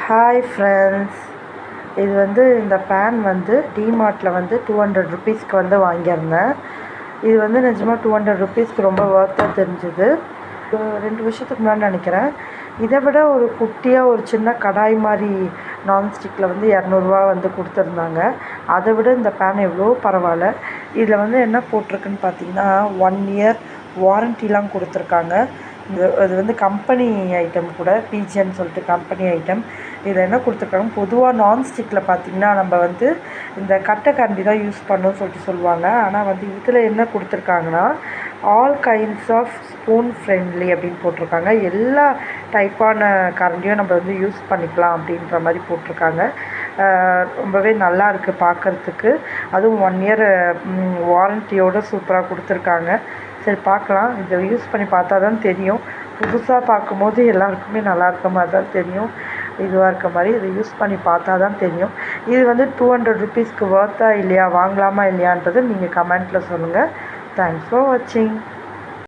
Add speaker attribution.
Speaker 1: Hi friends, இது இந்த pan டிமார்ட்டில் 200 ருபீஸ்க்கு வாங்கியிருந்தேன். இது நிஜமாக 200 ருபீஸ்க்கு ரொம்ப ஒர்த்தாக தெரிஞ்சுது. 2 வருஷத்துக்கு முன்னாடி நினைக்கிறேன். இதை விட ஒரு குட்டியாக ஒரு சின்ன கடாய் மாதிரி நான்ஸ்டிக்கில் 200 கொடுத்துருந்தாங்க. அதை விட இந்த பேன் எவ்வளோ பரவாயில்ல. இதில் என்ன போட்டிருக்குன்னு பார்த்தீங்கன்னா 1 இயர் வாரண்டிலாம் கொடுத்துருக்காங்க. இது கம்பெனி ஐட்டம் கூட, பிஜின்னு சொல்லிட்டு கம்பெனி ஐட்டம். இதில் என்ன கொடுத்துருக்காங்க, பொதுவாக நான்ஸ்டிக்கில் பார்த்திங்கன்னா நம்ம இந்த கட்டைக்கரண்டி தான் யூஸ் பண்ணணும்னு சொல்லுவாங்க. ஆனால் இதில் என்ன கொடுத்துருக்காங்கன்னா all kinds half spoon friendly அப்படின்னு போட்டிருக்காங்க. எல்லா டைப்பான கரண்டியும் நம்ம யூஸ் பண்ணிக்கலாம் அப்படின்ற மாதிரி போட்டிருக்காங்க. ரொம்பவே நல்லா இருக்குது பார்க்குறதுக்கு. அதுவும் 1 இயர் வாரண்டியோடு சூப்பராக கொடுத்துருக்காங்க. சரி பார்க்கலாம், இதை யூஸ் பண்ணி பார்த்தா தான் தெரியும். புதுசாக பார்க்கும்போது எல்லாருக்குமே நல்லா இருக்க மாதிரி தான் தெரியும். இதுவாக இருக்க மாதிரி இதை யூஸ் பண்ணி பார்த்தா தான் தெரியும். இது 200 ருபீஸ்க்கு ஒர்த்தா இல்லையா, வாங்கலாமா இல்லையான்றது நீங்கள் கமெண்ட்டில் சொல்லுங்கள். தேங்க்ஸ் ஃபார் வாட்சிங்.